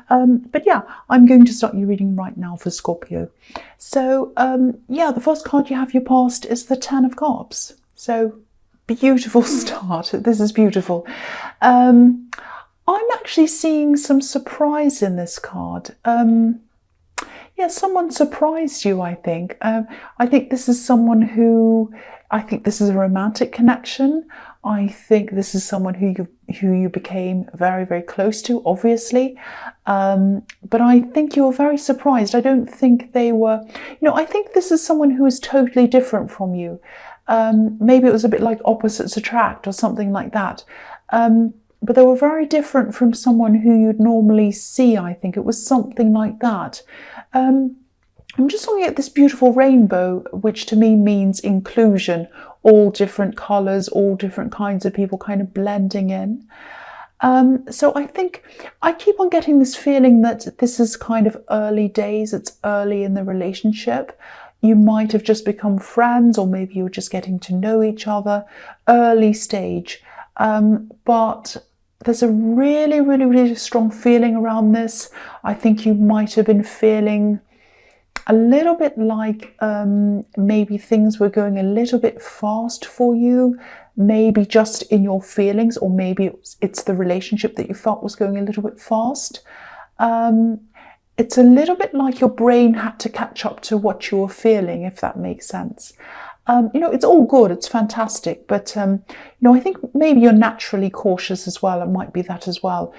But yeah, I'm going to start your reading right now for Scorpio. So yeah, the first card you have your past is the Ten of Cups. So beautiful start. This is beautiful. I'm actually seeing some surprise in this card. Yeah, someone surprised you, I think. I think this is someone who, I think this is a romantic connection. I think this is someone who you became very, very close to, obviously. But I think you were very surprised. I don't think they were, I think this is someone who is totally different from you. Maybe it was a bit like opposites attract or something like that. But they were very different from someone who you'd normally see, I think. It was something like that. I'm just looking at this beautiful rainbow, which to me means inclusion, all different colours, all different kinds of people kind of blending in. So I think I keep on getting this feeling that this is kind of early days, it's early in the relationship. You might have just become friends, or maybe you were just getting to know each other, early stage. But there's a really, really, really strong feeling around this. I think you might have been feeling a little bit like maybe things were going a little bit fast for you, maybe just in your feelings, or maybe it's the relationship that you felt was going a little bit fast. It's a little bit like your brain had to catch up to what you were feeling, if that makes sense. It's all good, it's fantastic, but I think maybe you're naturally cautious as well. It might be that as well.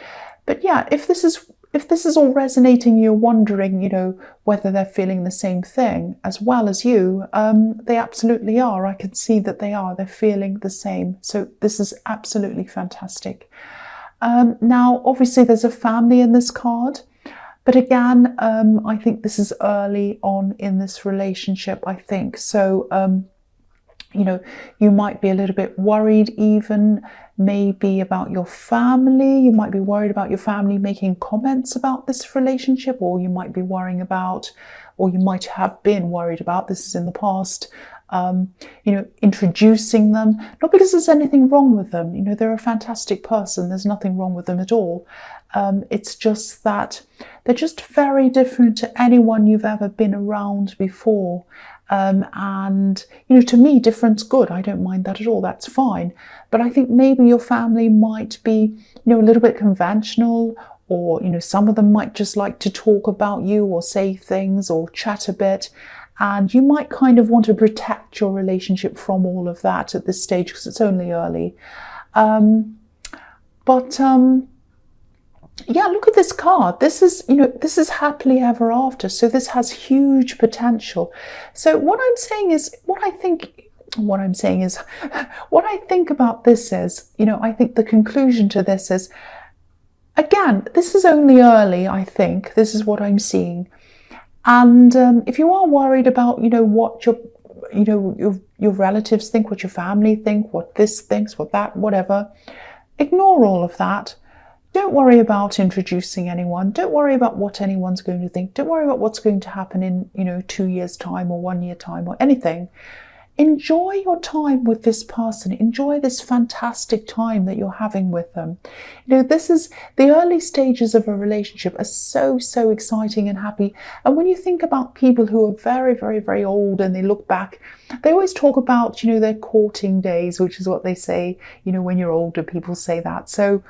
But yeah, if this is all resonating, you're wondering, whether they're feeling the same thing as well as you, they absolutely are. I can see that they are. They're feeling the same. So this is absolutely fantastic. Now, obviously, there's a family in this card. But again, I think this is early on in this relationship, I think. So, you might be a little bit worried even maybe about your family. You might be worried about your family making comments about this relationship, or you might be worrying about, or you might have been worried about, this is in the past, introducing them, not because there's anything wrong with them. They're a fantastic person. There's nothing wrong with them at all. It's just that they're just very different to anyone you've ever been around before. And to me, different's good. I don't mind that at all. That's fine. But I think maybe your family might be, a little bit conventional, or, some of them might just like to talk about you or say things or chat a bit. And you might kind of want to protect your relationship from all of that at this stage because it's only early. Yeah, look at this card. This is happily ever after. So this has huge potential. So what I think about this is, I think the conclusion to this is, again, this is only early, I think. This is what I'm seeing. And if you are worried about, what your relatives think, what your family think, what this thinks, what that, whatever, ignore all of that. Don't worry about introducing anyone. Don't worry about what anyone's going to think. Don't worry about what's going to happen in 2 years' time or 1 year time or anything. Enjoy your time with this person. Enjoy this fantastic time that you're having with them. This is the early stages of a relationship are so, so exciting and happy. And when you think about people who are very, very, very old and they look back, they always talk about, their courting days, which is what they say, when you're older, people say that. So,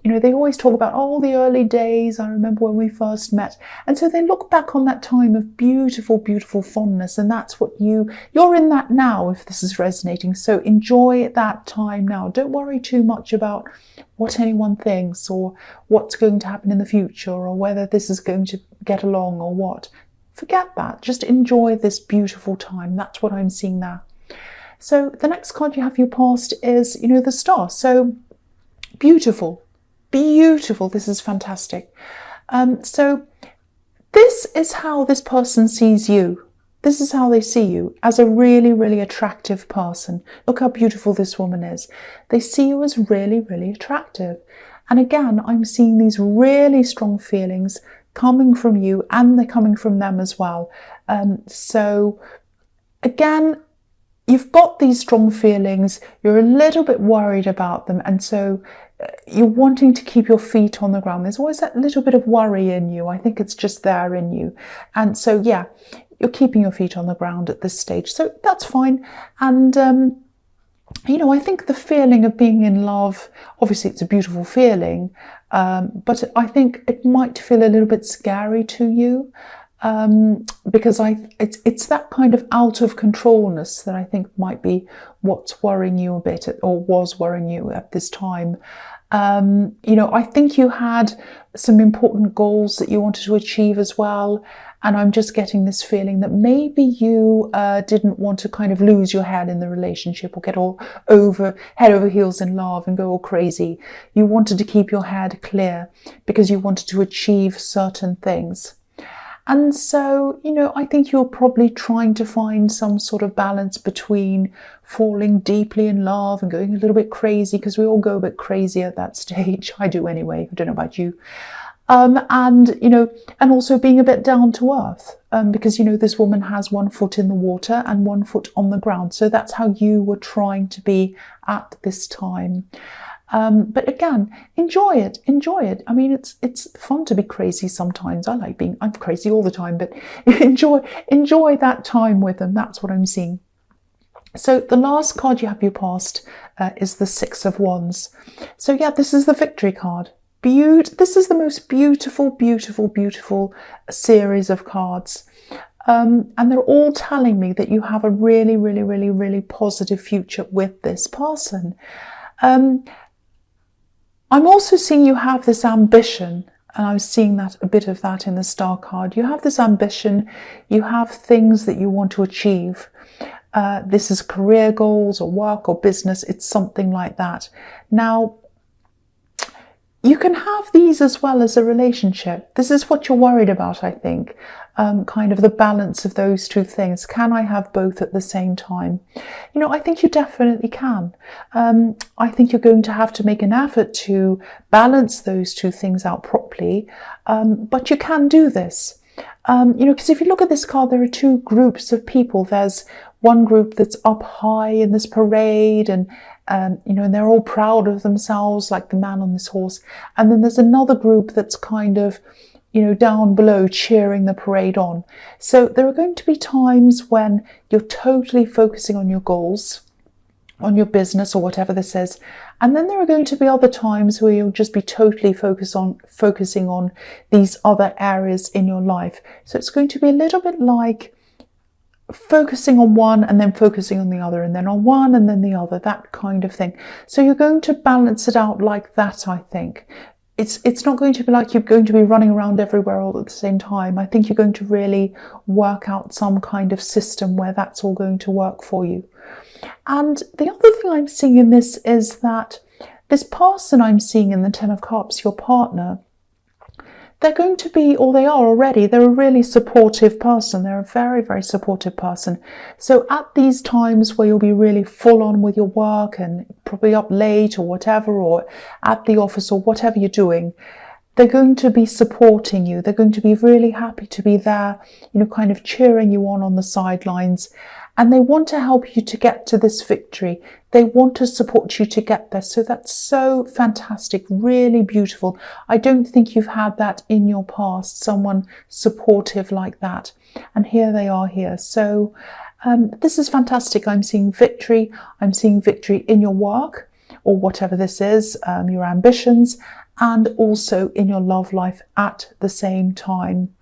they always talk about, the early days. I remember when we first met. And so they look back on that time of beautiful, beautiful fondness. And that's what you're in that now, if this is resonating. So enjoy that time now. Don't worry too much about what anyone thinks or what's going to happen in the future or whether this is going to get along or what. Forget that. Just enjoy this beautiful time. That's what I'm seeing there. So the next card you have your past is, the Star. So beautiful. Beautiful. This is fantastic. So this is how this person sees you. This is how they see you, as a really, really attractive person. Look how beautiful this woman is. They see you as really, really attractive. And again, I'm seeing these really strong feelings coming from you, and they're coming from them as well. So again, you've got these strong feelings. You're a little bit worried about them. And so you're wanting to keep your feet on the ground. There's always that little bit of worry in you. I think it's just there in you. And so, yeah, you're keeping your feet on the ground at this stage. So that's fine. And, you know, I think the feeling of being in love, obviously it's a beautiful feeling, but I think it might feel a little bit scary to you. Because it's that kind of out of controlness that I think might be what's worrying you a bit, or was worrying you at this time. You know, I think you had some important goals that you wanted to achieve as well. And I'm just getting this feeling that maybe you didn't want to kind of lose your head in the relationship or get all head over heels in love and go all crazy. You wanted to keep your head clear because you wanted to achieve certain things. And so, you know, I think you're probably trying to find some sort of balance between falling deeply in love and going a little bit crazy, because we all go a bit crazy at that stage. I do anyway. I don't know about you. And, you know, and also being a bit down to earth, because, you know, this woman has one foot in the water and one foot on the ground. So that's how you were trying to be at this time. But again, enjoy it. I mean, it's fun to be crazy sometimes. I'm crazy all the time, but enjoy that time with them. That's what I'm seeing. So the last card you have your past is the Six of Wands. So yeah, this is the victory card. This is the most beautiful, beautiful, beautiful series of cards. And they're all telling me that you have a really, really, really, really positive future with this person. I'm also seeing you have this ambition, and I was seeing that a bit of that in the Star card. You have this ambition, you have things that you want to achieve. This is career goals or work or business, it's something like that. Now, you can have these as well as a relationship. This is what you're worried about, I think. Kind of the balance of those two things. Can I have both at the same time? You know, I think you definitely can. I think you're going to have to make an effort to balance those two things out properly, but you can do this. You know, because if you look at this card, there are two groups of people. There's one group that's up high in this parade, and you know, and they're all proud of themselves, like the man on this horse. And then there's another group that's kind of, you know, down below cheering the parade on. So there are going to be times when you're totally focusing on your goals, on your business or whatever this is. And then there are going to be other times where you'll just be totally focusing on these other areas in your life. So it's going to be a little bit like focusing on one and then focusing on the other, and then on one and then the other, that kind of thing. So you're going to balance it out like that, I think. It's not going to be like you're going to be running around everywhere all at the same time. I think you're going to really work out some kind of system where that's all going to work for you. And the other thing I'm seeing in this is that this person I'm seeing in the Ten of Cups, your partner, they're going to be, or they are already, they're a really supportive person. They're a very, very supportive person. So at these times where you'll be really full on with your work and probably up late or whatever, or at the office or whatever you're doing, they're going to be supporting you. They're going to be really happy to be there, you know, kind of cheering you on the sidelines. And they want to help you to get to this victory. They want to support you to get there. So that's so fantastic, really beautiful. I don't think you've had that in your past, someone supportive like that. And here they are here. So this is fantastic. I'm seeing victory. I'm seeing victory in your work or whatever this is, your ambitions, and also in your love life at the same time.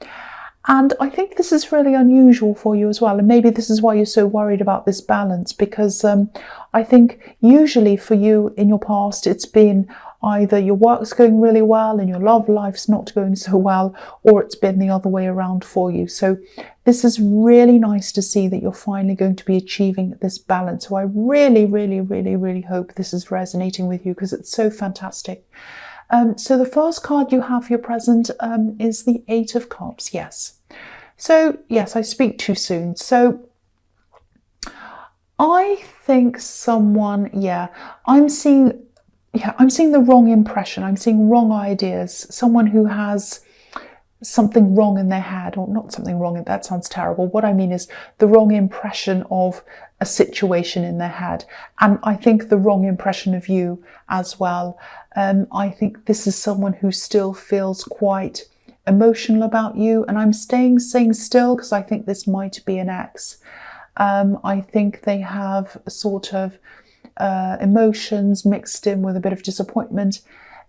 And I think this is really unusual for you as well. And maybe this is why you're so worried about this balance, because I think usually for you in your past, it's been either your work's going really well and your love life's not going so well, or it's been the other way around for you. So this is really nice to see that you're finally going to be achieving this balance. So I really, really, really, really hope this is resonating with you, because it's so fantastic. So the first card you have for your present is the Eight of Cups. Yes. So yes, I speak too soon. So I think someone, I'm seeing the wrong impression. I'm seeing wrong ideas. Someone who has something wrong in their head, or not something wrong, that sounds terrible. What I mean is the wrong impression of a situation in their head. And I think the wrong impression of you as well. I think this is someone who still feels quite emotional about you. And I'm saying still because I think this might be an ex. I think they have a sort of emotions mixed in with a bit of disappointment.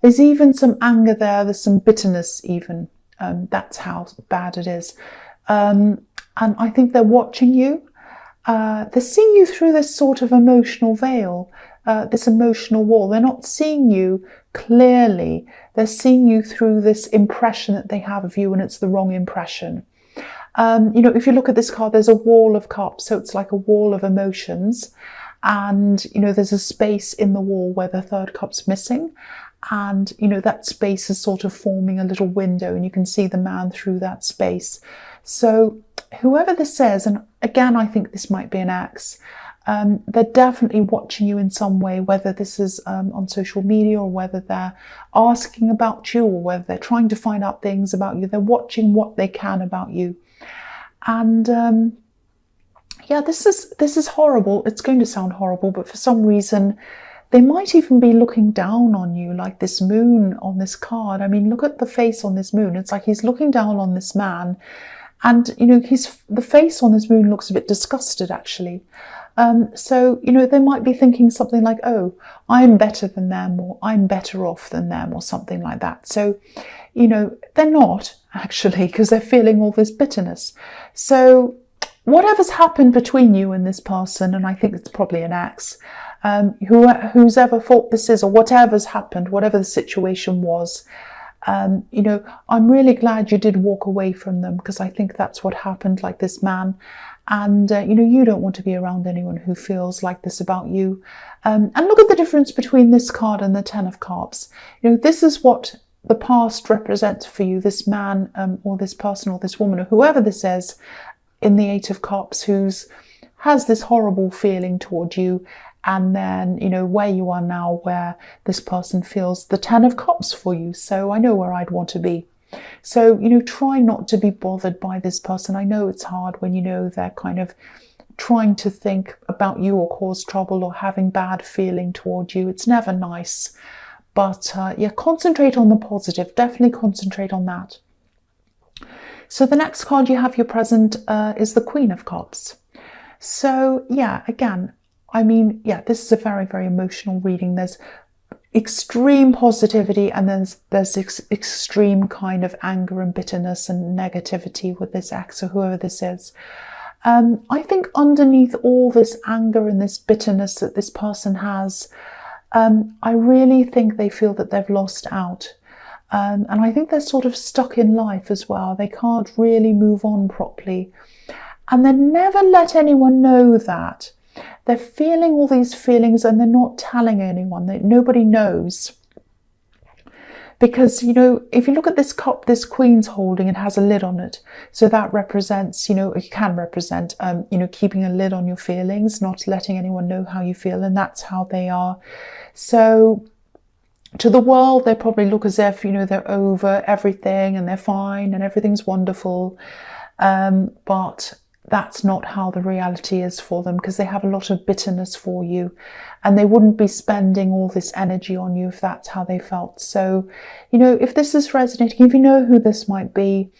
There's even some anger there. There's some bitterness even. That's how bad it is. And I think they're watching you. They're seeing you through this sort of emotional veil, this emotional wall. They're not seeing you clearly. They're seeing you through this impression that they have of you, and it's the wrong impression. If you look at this card, there's a wall of cups, so it's like a wall of emotions. And, there's a space in the wall where the third cup's missing. And, that space is sort of forming a little window, and you can see the man through that space. So whoever this is, and again, I think this might be an ex, they're definitely watching you in some way, whether this is on social media or whether they're asking about you or whether they're trying to find out things about you. They're watching what they can about you. And yeah, this is horrible. It's going to sound horrible, but for some reason, they might even be looking down on you, like this moon on this card. I mean, look at the face on this moon. It's like he's looking down on this man. And, the face on this moon looks a bit disgusted, actually. So, they might be thinking something like, oh, I'm better than them, or I'm better off than them, or something like that. So, they're not, actually, because they're feeling all this bitterness. So whatever's happened between you and this person, and I think it's probably an ex, who's ever thought this is, or whatever's happened, whatever the situation was, I'm really glad you did walk away from them, because I think that's what happened, like this man. And, you don't want to be around anyone who feels like this about you. And look at the difference between this card and the Ten of Cups. This is what the past represents for you, this man or this person or this woman or whoever this is in the Eight of Cups has this horrible feeling toward you. And then, where you are now, where this person feels the Ten of Cups for you. So I know where I'd want to be. So, try not to be bothered by this person. I know it's hard when they're kind of trying to think about you or cause trouble or having bad feeling toward you. It's never nice. But yeah, concentrate on the positive. Definitely concentrate on that. So the next card you have your present is the Queen of Cups. So yeah, again, I mean, yeah, this is a very, very emotional reading. There's extreme positivity, and then there's extreme kind of anger and bitterness and negativity with this ex or whoever this is. I think underneath all this anger and this bitterness that this person has, I really think they feel that they've lost out. And I think they're sort of stuck in life as well. They can't really move on properly. And they never let anyone know that. They're feeling all these feelings and they're not telling anyone. Nobody knows. Because, if you look at this cup, this Queen's holding, it has a lid on it. So that represents, it can represent, keeping a lid on your feelings, not letting anyone know how you feel. And that's how they are. So to the world, they probably look as if, they're over everything and they're fine and everything's wonderful. But that's not how the reality is for them, because they have a lot of bitterness for you, and they wouldn't be spending all this energy on you if that's how they felt. So, if this is resonating, if you know who this might be,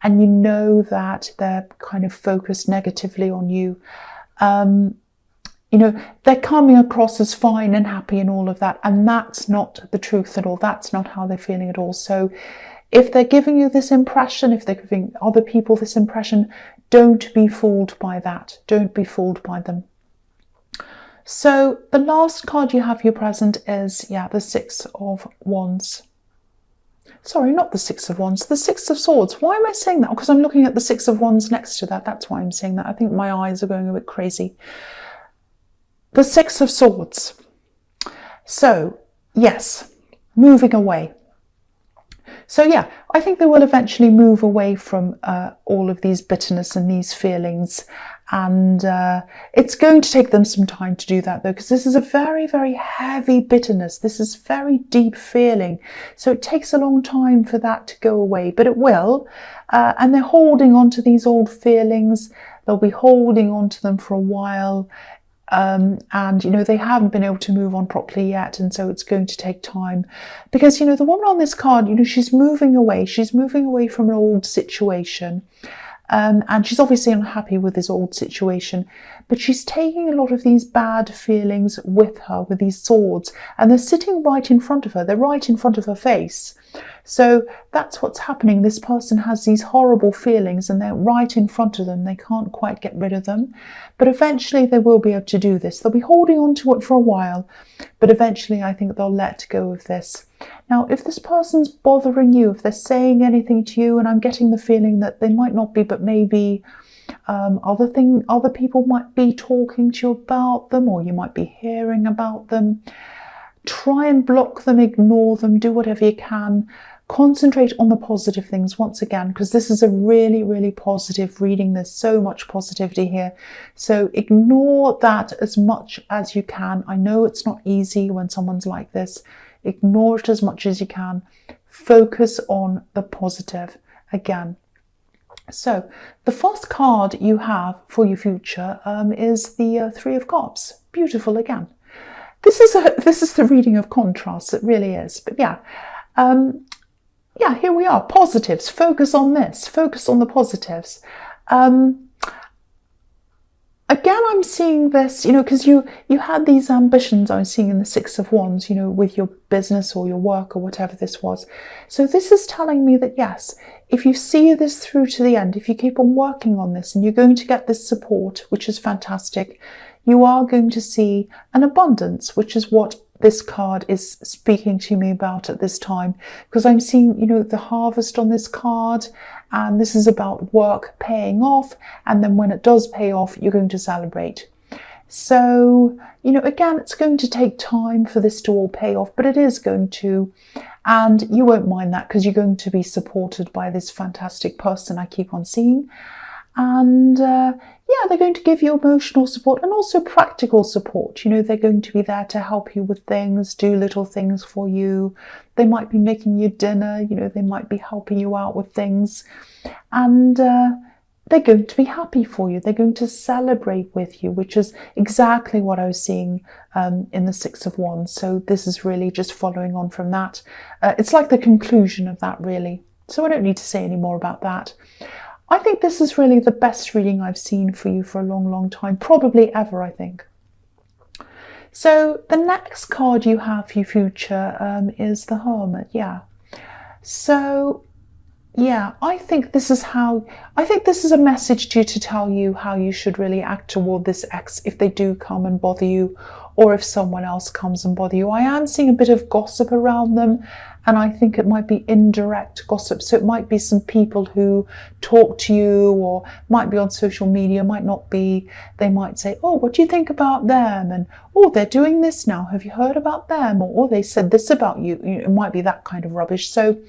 and you know that they're kind of focused negatively on you, they're coming across as fine and happy and all of that, and that's not the truth at all. That's not how they're feeling at all. So if they're giving you this impression, if they're giving other people this impression, don't be fooled by that. Don't be fooled by them. So the last card you have your present is, the Six of Wands. Sorry, not the Six of Wands, the Six of Swords. Why am I saying that? Because I'm looking at the Six of Wands next to that. That's why I'm saying that. I think my eyes are going a bit crazy. The Six of Swords. So, yes, moving away. So yeah, I think they will eventually move away from all of these bitterness and these feelings. And it's going to take them some time to do that, though, because this is a very, very heavy bitterness. This is very deep feeling. So it takes a long time for that to go away, but it will. And they're holding on to these old feelings. They'll be holding on to them for a while. And, you know, they haven't been able to move on properly yet. And so it's going to take time because, you know, the woman on this card, you know, she's moving away. She's moving away from an old situation. And she's obviously unhappy with this old situation, but she's taking a lot of these bad feelings with her, with these swords, and they're sitting right in front of her. They're right in front of her face. So that's what's happening. This person has these horrible feelings and they're right in front of them. They can't quite get rid of them, but eventually they will be able to do this. They'll be holding on to it for a while, but eventually I think they'll let go of this. Now, if this person's bothering you, if they're saying anything to you, and I'm getting the feeling that they might not be, but maybe other people might be talking to you about them, or you might be hearing about them, try and block them, ignore them, do whatever you can. Concentrate on the positive things once again, because this is a really, really positive reading. There's so much positivity here. So ignore that as much as you can. I know it's not easy when someone's like this. Ignore it as much as you can. Focus on the positive again. So the first card you have for your future is the Three of Cups. Beautiful again. This is the reading of contrasts. It really is. But yeah, here we are. Positives. Focus on this. Focus on the positives. Again, I'm seeing this, you know, because you had these ambitions I was seeing in the Six of Wands, you know, with your business or your work or whatever this was. So this is telling me that, yes, if you see this through to the end, if you keep on working on this and you're going to get this support, which is fantastic, you are going to see an abundance, which is what this card is speaking to me about at this time, because I'm seeing, you know, the harvest on this card, and this is about work paying off, and then when it does pay off, you're going to celebrate. So, you know, again, it's going to take time for this to all pay off, but it is going to, and you won't mind that because you're going to be supported by this fantastic person I keep on seeing. And yeah, they're going to give you emotional support and also practical support. You know, they're going to be there to help you with things, do little things for you. They might be making you dinner, you know, they might be helping you out with things. And they're going to be happy for you. They're going to celebrate with you, which is exactly what I was seeing in the Six of Wands. So this is really just following on from that. It's like the conclusion of that, really. So I don't need to say any more about that. I think this is really the best reading I've seen for you for a long, long time, probably ever, I think. So the next card you have for your future is the Hermit, yeah. So, yeah, I think this is a message to you to tell you how you should really act toward this ex if they do come and bother you, or if someone else comes and bother you. I am seeing a bit of gossip around them, and I think it might be indirect gossip. So it might be some people who talk to you, or might be on social media, might not be. They might say, oh, what do you think about them? And, oh, they're doing this now. Have you heard about them? Or, oh, they said this about you. It might be that kind of rubbish. So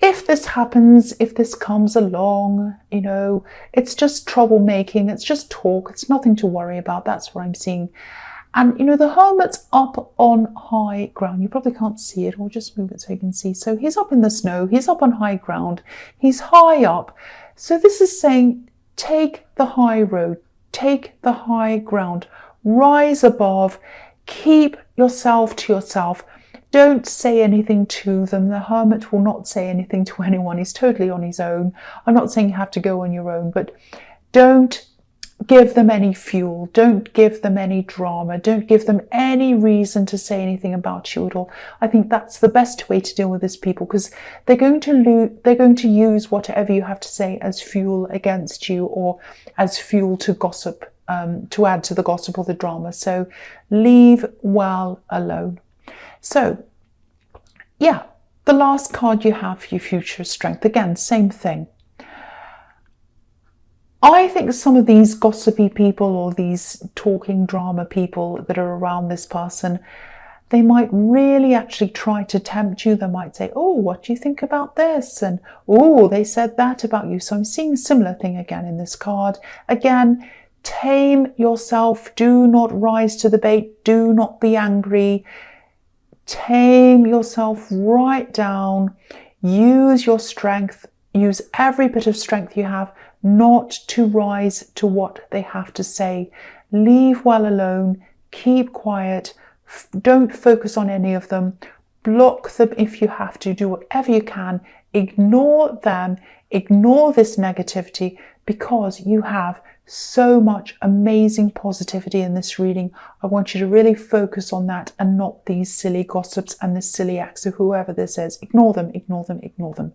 if this happens, if this comes along, you know, it's just troublemaking. It's just talk. It's nothing to worry about. That's what I'm seeing. And, you know, the Hermit's up on high ground. You probably can't see it. I'll just move it so you can see. So he's up in the snow. He's up on high ground. He's high up. So this is saying, take the high road. Take the high ground. Rise above. Keep yourself to yourself. Don't say anything to them. The Hermit will not say anything to anyone. He's totally on his own. I'm not saying you have to go on your own, but don't give them any fuel. Don't give them any drama. Don't give them any reason to say anything about you at all. I think that's the best way to deal with these people, because they're going to use whatever you have to say as fuel against you, or as fuel to gossip, to add to the gossip or the drama. So leave well alone. So yeah, the last card you have for your future strength. Again, same thing. I think some of these gossipy people, or these talking drama people that are around this person, they might really actually try to tempt you. They might say, oh, what do you think about this? And, oh, they said that about you. So I'm seeing a similar thing again in this card. Again, tame yourself. Do not rise to the bait. Do not be angry. Tame yourself right down. Use your strength. Use every bit of strength you have, not to rise to what they have to say. leave well alone, keep quiet, don't focus on any of them, block them if you have to, do whatever you can, ignore them, ignore this negativity, because you have so much amazing positivity in this reading. I want you to really focus on that and not these silly gossips and this silly ex or whoever this is. Ignore them, ignore them, ignore them.